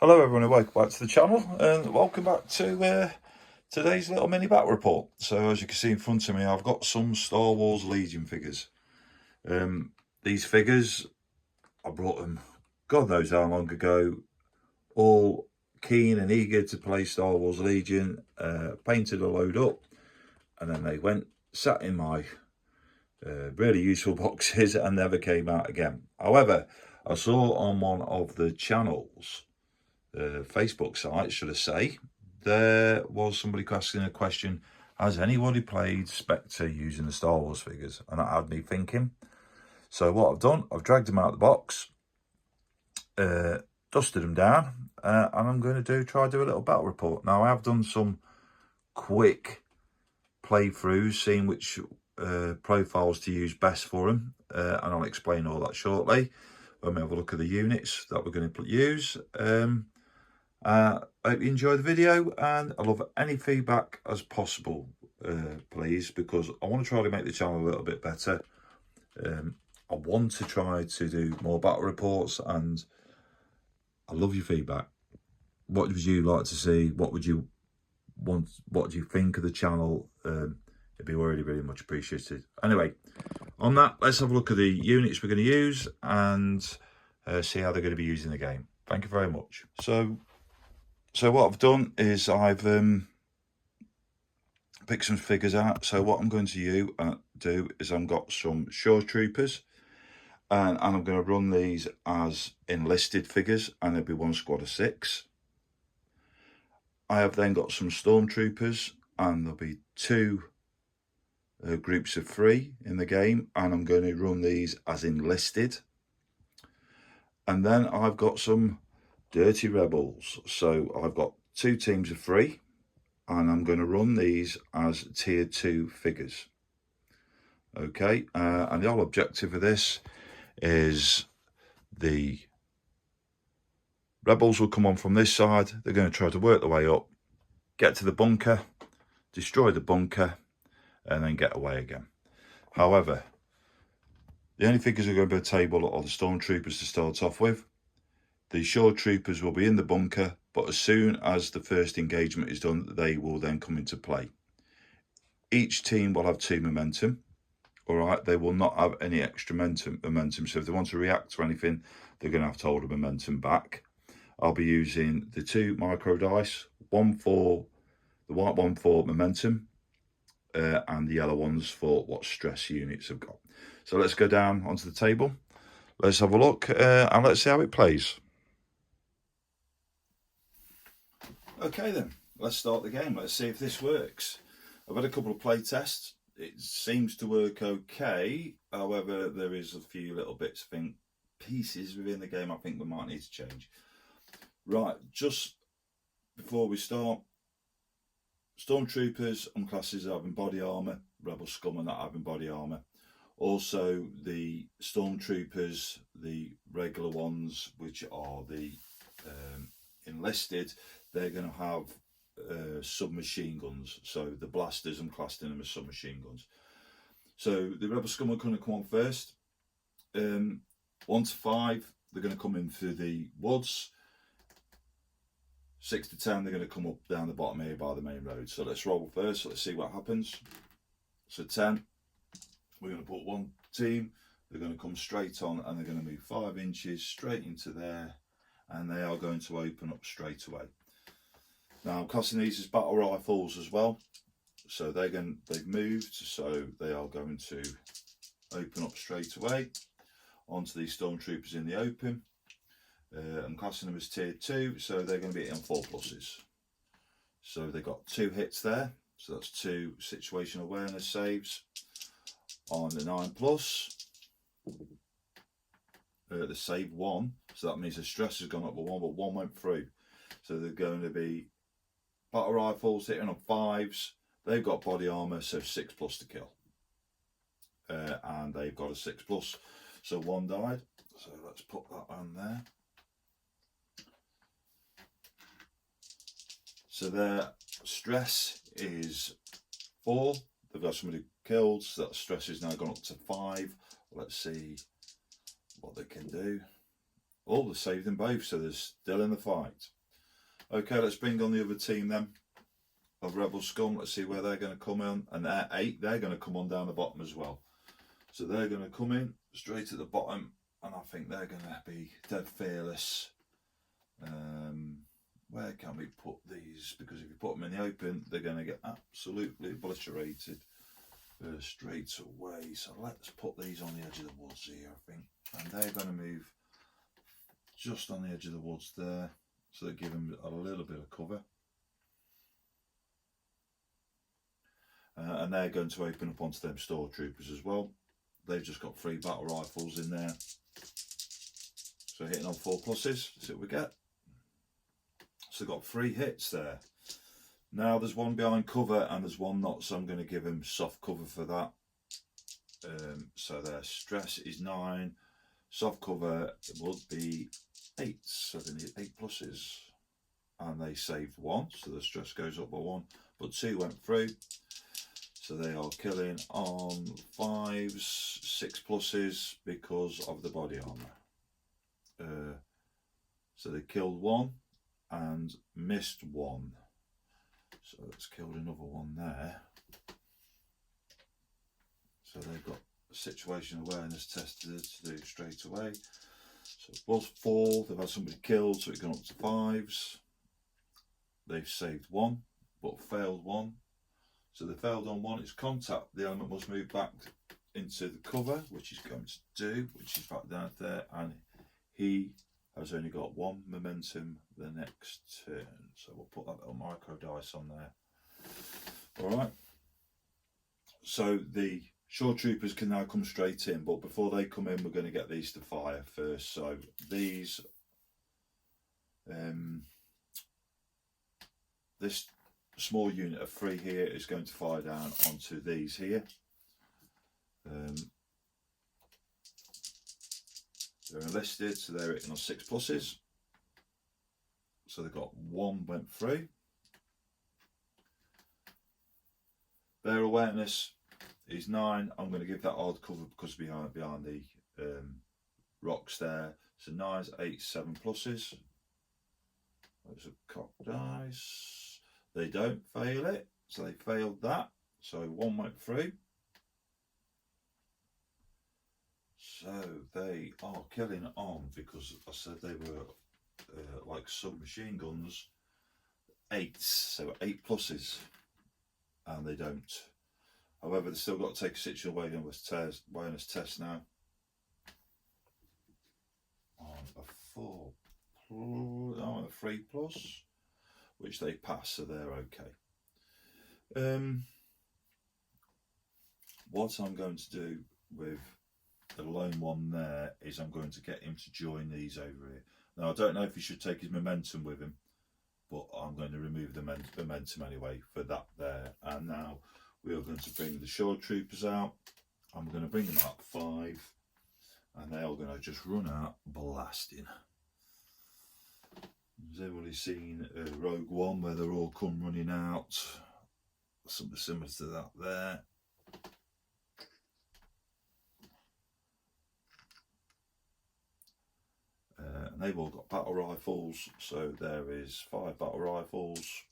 Hello everyone and welcome back to the channel, and welcome back to today's little mini battle report. So as you can see in front of me, I've got some Star Wars Legion figures. These figures, I brought them God knows how long ago, all keen and eager to play Star Wars Legion, painted a load up, and then they sat in my really useful boxes and never came out again. However, I saw on one of the channels, Facebook site, should I say, there was somebody asking a question: has anybody played Spectre using the Star Wars figures? And that had me thinking. So what I've done, I've dragged them out of the box, dusted them down, and I'm going to try to do a little battle report. Now, I have done some quick playthroughs, seeing which profiles to use best for them, and I'll explain all that shortly when we have a look at the units that we're going to use. I hope you enjoy the video, and I love any feedback as possible, please, because I want to try to make the channel a little bit better. I want to try to do more battle reports, and I love your feedback. What would you like to see? What would you want? What do you think of the channel? It'd be really, really much appreciated. Anyway, on that, let's have a look at the units we're going to use and see how they're going to be used in the game. Thank you very much. So what I've done is I've picked some figures out. So what I'm going to do is I've got some Shore Troopers, and I'm going to run these as enlisted figures, and there'll be one squad of 6. I have then got some Stormtroopers, and there'll be 2 groups of 3 in the game, and I'm going to run these as enlisted. And then I've got some Dirty Rebels, so I've got 2 teams of 3, and I'm going to run these as tier 2 figures. Okay, and the whole objective of this is the Rebels will come on from this side. They're going to try to work their way up, get to the bunker, destroy the bunker, and then get away again. However, the only figures that are going to be on the table are the Stormtroopers to start off with. The Shore Troopers will be in the bunker, but as soon as the first engagement is done, they will then come into play. Each team will have 2 momentum. All right, they will not have any extra momentum. So if they want to react to anything, they're going to have to hold the momentum back. I'll be using the 2 micro dice, one for the white one for momentum, and the yellow ones for what stress units have got. So let's go down onto the table. Let's have a look, and let's see how it plays. Okay then, let's start the game. Let's see if this works. I've had a couple of play tests. It seems to work okay. However, there is a few little bits, pieces within the game I think we might need to change. Right, just before we start, Stormtroopers and classes are having body armour, Rebel Scum are not having body armour. Also, the Stormtroopers, the regular ones, which are the enlisted, they're going to have submachine guns. So the blasters, I'm classing them as submachine guns. So the Rebel Scum are going to come on first. 1 to 5, they're going to come in through the woods. 6 to 10, they're going to come up down the bottom here by the main road. So let's roll first. So let's see what happens. So 10, we're going to put 1 team. They're going to come straight on, and they're going to move 5 inches straight into there, and they are going to open up straight away. Now I'm classing these as battle rifles as well. So they've moved, so they are going to open up straight away onto these Stormtroopers in the open. I'm classing them as tier 2, so they're going to be hitting 4 pluses. So they've got 2 hits there, so that's 2 situational awareness saves on the 9+. The save 1, so that means the stress has gone up by 1, but 1 went through. So they're going to be battle rifles hitting on 5s. They've got body armour, so 6+ to kill. And they've got a 6+, so 1 died. So let's put that on there. So their stress is 4. They've got somebody killed, so that stress is now gone up to 5. Let's see what they can do. Oh, they saved them both, so they're still in the fight. Okay, let's bring on the other team then of Rebel Scum. Let's see where they're going to come in. And they're 8, they're going to come on down the bottom as well. So they're going to come in straight at the bottom, and I think they're going to be dead fearless. Where can we put these? Because if you put them in the open, they're going to get absolutely obliterated straight away. So let's put these on the edge of the woods here, I think. And they're going to move just on the edge of the woods there, so they give them a little bit of cover. And they're going to open up onto them stormtroopers as well. They've just got 3 battle rifles in there. So hitting on 4 pluses, see what we get. So they've got 3 hits there. Now there's one behind cover and there's one not, so I'm going to give him soft cover for that. So their stress is 9. Soft cover would be 8, so they need 8 pluses. And they saved 1, so the stress goes up by 1, but 2 went through. So they are killing on 5s, 6 pluses because of the body armour. So they killed 1 and missed 1. So it's killed another one there. So they've got situational awareness tested to do straight away. So it was 4, they've had somebody killed, so it's gone up to 5s. They've saved 1, but failed 1. So they failed on 1, it's contact. The element must move back into the cover, which he's going to do, which is back down there, and he has only got 1 momentum the next turn. So we'll put that little micro dice on there. Alright. So the shore troopers can now come straight in, but before they come in, we're going to get these to fire first. So these, this small unit of 3 here is going to fire down onto these here. They're enlisted, so they're hitting on 6 pluses. So they've got 1 went through. Their awareness is 9. I'm going to give that hard cover because behind the rocks there. So 9s, 8s, 7 pluses. Those are cock dice. They don't fail it, so they failed that. So 1 went through. So they are killing on, because I said they were like submachine guns, 8s, so 8 pluses, and they don't. However, they've still got to take a situational awareness test now. On a 3 plus, which they pass, so they're okay. What I'm going to do with the lone one there is I'm going to get him to join these over here. Now I don't know if he should take his momentum with him, but I'm going to remove the momentum anyway for that there. And now we are going to bring the shore troopers out. I'm going to bring them out 5, and they are going to just run out blasting. Has everybody seen Rogue One, where they're all come running out? Something similar to that there. And they've all got battle rifles, so there is 5 battle rifles,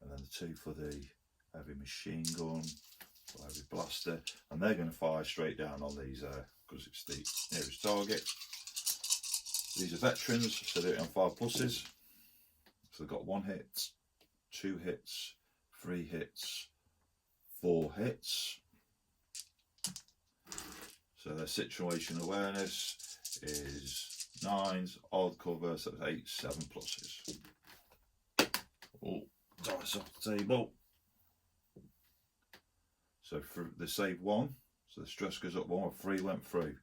and then the 2 for the heavy machine gun, or heavy blaster, and they're going to fire straight down on these because it's the nearest target. These are veterans, so they're on 5 pluses, so they've got 1 hit, 2 hits, 3 hits, 4 hits. So their situation awareness is 9s, odd cover, so it's 8, 7 pluses. Oh, dice off the table. So for they save 1, so the stress goes up 1, 3 went through.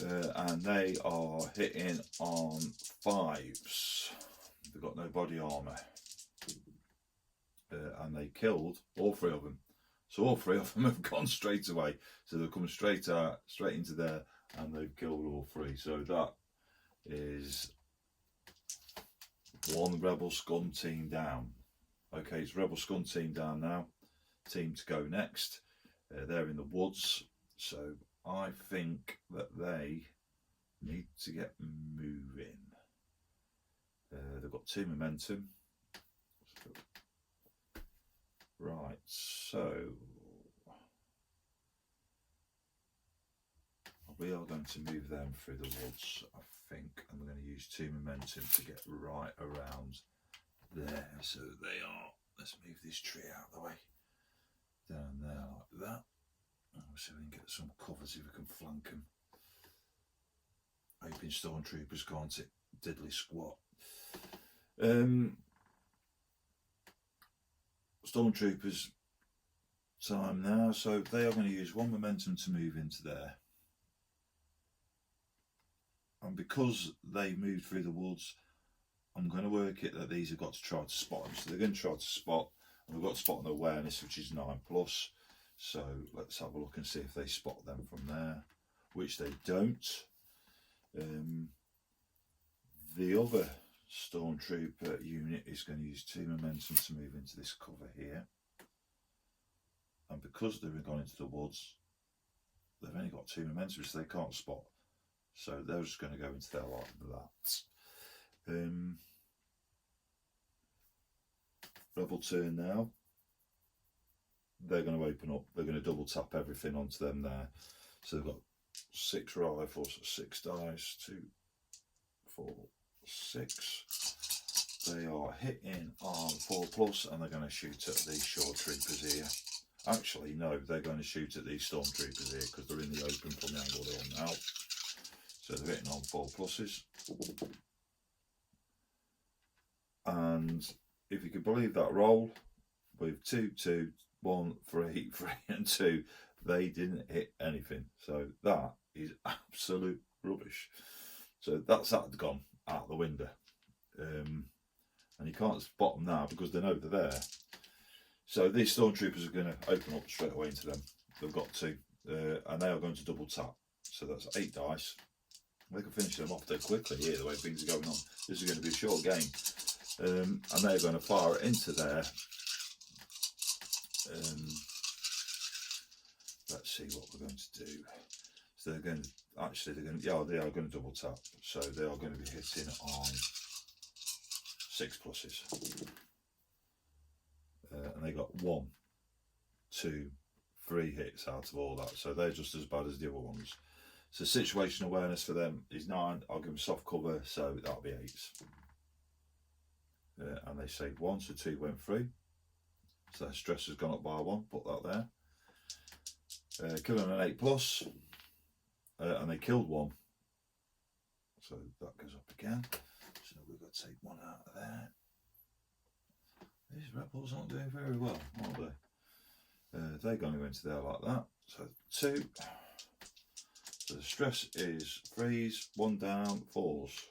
And they are hitting on 5s. They've got no body armour. And they killed all 3 of them. So all 3 of them have gone straight away. So they've come straight into there, and they've killed all 3. So that is 1 Rebel Scum team down. Okay, it's Rebel Scum team down now. Team to go next. They're in the woods. So I think that they need to get moving. 2 momentum. Right, so we are going to move them through the woods, I think, and we're going to use 2 momentum to get right around there. So they are, let's move this tree out of the way, down there like that. And we'll see if we can get some cover, see if we can flank them. Hoping stormtroopers can't hit diddly squat. Stormtroopers time now, so they are going to use 1 momentum to move into there. And because they moved through the woods, I'm going to work it that these have got to try to spot them. So they're going to try to spot, and we've got to spot an awareness, which is 9+. So let's have a look and see if they spot them from there, which they don't. The other stormtrooper unit is going to use 2 momentum to move into this cover here. And because they've gone into the woods, they've only got 2 momentum, so they can't spot. So they're just going to go into there like that. Rebel turn now. They're going to open up. They're going to double tap everything onto them there. So they've got 6 rifles, 6 dice, 2, 4, 6. They are hitting on 4+, and they're going to shoot at these shore troopers here. Actually, no, they're going to shoot at these stormtroopers here because they're in the open from the angle they're on now. So they're hitting on 4+. And if you can believe that roll, with 2, 2, 1, 3, 3 and 2, they didn't hit anything. So that is absolute rubbish. So that's that gone out the window. And you can't spot them now because they know they're there. So these stormtroopers are going to open up straight away into them. They've got to. And they are going to double tap. So that's 8 dice. They can finish them off dead quickly here, the way things are going on. This is going to be a short game. And they're going to fire it into there. Let's see what we're going to do. So they're going to, actually, they are going to double tap. So they are going to be hitting on 6+. And they got 1, 2, 3 hits out of all that. So they're just as bad as the other ones. So situation awareness for them is 9. I'll give them soft cover, so that'll be 8s. And they saved 1, so 2 went through. So their stress has gone up by 1, put that there. Killing an 8+, and they killed 1. So that goes up again. So we've got to take 1 out of there. These rebels aren't doing very well, are they? They're going to go into there like that. So 2. So the stress is 3s, 1 down, 4s.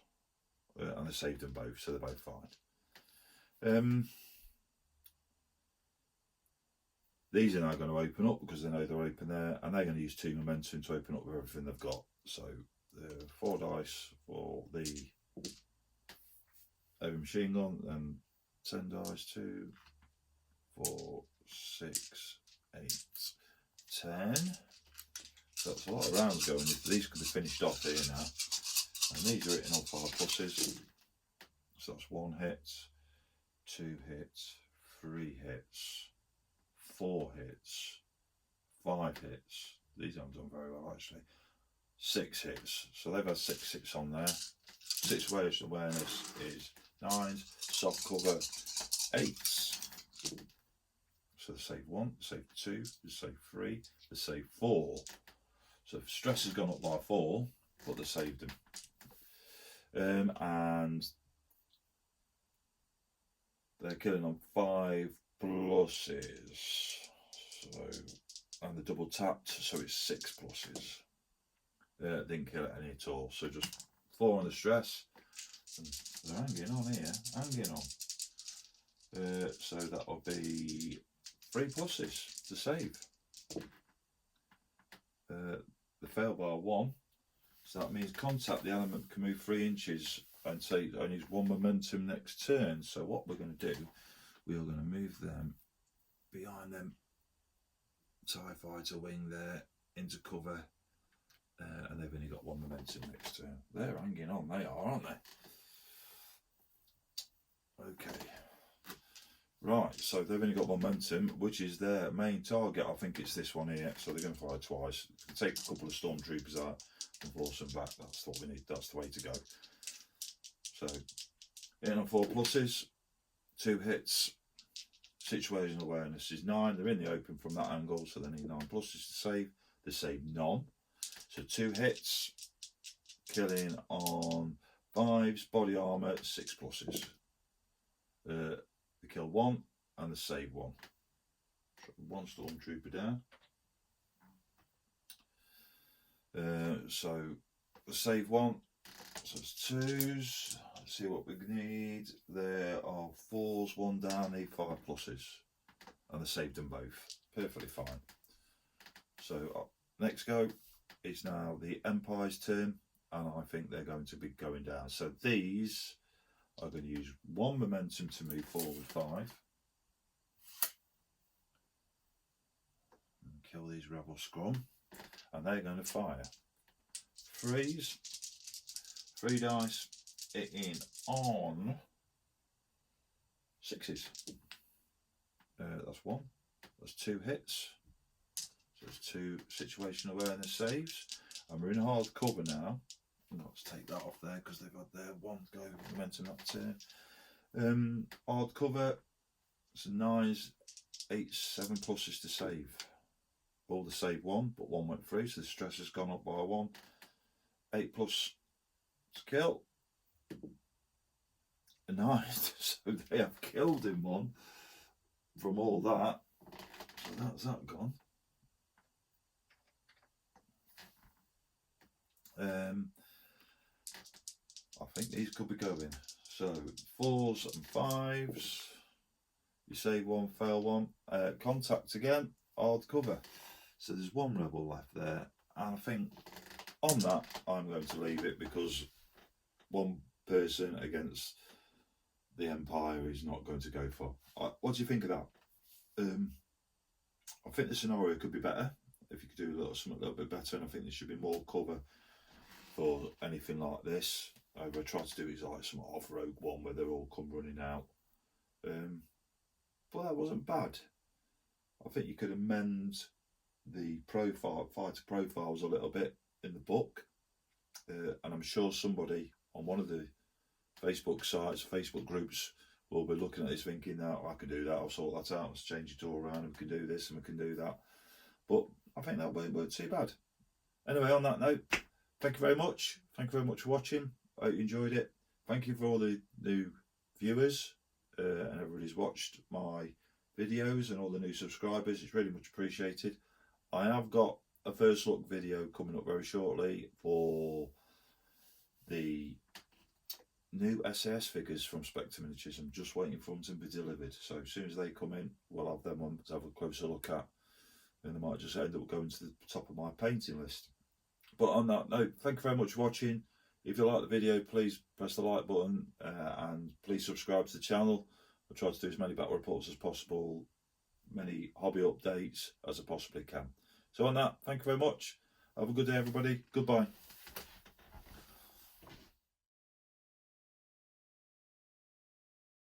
And they saved them both, so they're both fine. These are now going to open up because they know they're open there, and they're going to use 2 momentum to open up with everything they've got. So 4 dice for the heavy machine gun, and 10 dice, 2, 4, 6, 8, 10. So that's a lot of rounds going. These could be finished off here now. And these are hitting on 5+. So that's 1 hit, 2 hits, 3 hits, 4 hits, 5 hits. These haven't done very well actually. 6 hits. So they've had 6 hits on there. Situation awareness is 9s, soft cover 8s. So they save 1, save 2, they save 3, they save 4. So stress has gone up by 4, but they saved them. And they're killing on 5+. So, and the double tapped, so it's 6+. Didn't kill it any at all. So just 4 on the stress. And they're hanging on here, hanging on. So that'll be 3+ to save. They fail by 1, so that means contact the element can move 3 inches and take only 1 momentum next turn. So what we're going to do, we are going to move them behind them TIE fighter wing there into cover, and they've only got 1 momentum next turn. They're hanging on, they are, aren't they? Right, so they've only got momentum, which is their main target. I think it's this one here, so they're going to fire twice. Take a couple of stormtroopers out and force them back. That's what we need. That's the way to go. So, in on 4 pluses, 2 hits. Situational awareness is 9. They're in the open from that angle, so they need 9 pluses to save. They save none. So 2 hits, killing on 5s, body armour, 6 pluses. They kill 1 and they save 1. 1 stormtrooper down. So the save 1. So it's 2s. Let's see what we need. There are 4s, 1 down, need 5 pluses. And they saved them both. Perfectly fine. So next go is now the Empire's turn, and I think they're going to be going down. So these are going to use 1 momentum to move forward 5. And kill these rebel scrum. And they're going to fire. 3s. 3 dice. In on 6s. That's 1. That's 2 hits. So there's 2 situational awareness saves. And we're in hard cover now. Let's take that off there because they've had their 1 go momentum that turn. Hard cover. So 9s, 8s, 7 pluses to save. All to save 1, but 1 went through, so the stress has gone up by 1. 8 plus to kill. 9, so they have killed him 1 from all that. So that's that gone. I think these could be going. So 4s and 5s. You save 1, fail 1. Contact again. Hard cover. So there's 1 rebel left there, and I think on that I'm going to leave it because 1 person against the Empire is not going to go for. What do you think of that? I think the scenario could be better if you could do something a little bit better, and I think there should be more cover for anything like this. I try to do is like some off-road one where they're all come running out, but that wasn't bad. I think you could amend the fighter profiles a little bit in the book, and I'm sure somebody on one of the Facebook sites, Facebook groups, will be looking at this thinking that I could do that, I'll sort that out, let's change it all around, and we can do this and we can do that. But I think that weren't too bad. Anyway, on that note, thank you very much. Thank you very much for watching. I hope you enjoyed it. Thank you for all the new viewers and everybody's watched my videos and all the new subscribers. It's really much appreciated. I have got a first look video coming up very shortly for the new SAS figures from Spectre Miniatures. I'm just waiting for them to be delivered. So as soon as they come in, we'll have them on to have a closer look at. And they might just end up going to the top of my painting list. But on that note, thank you very much for watching. If you like the video, please press the like button and please subscribe to the channel. I'll try to do as many battle reports as possible, many hobby updates as I possibly can. So on that, thank you very much. Have a good day, everybody. Goodbye.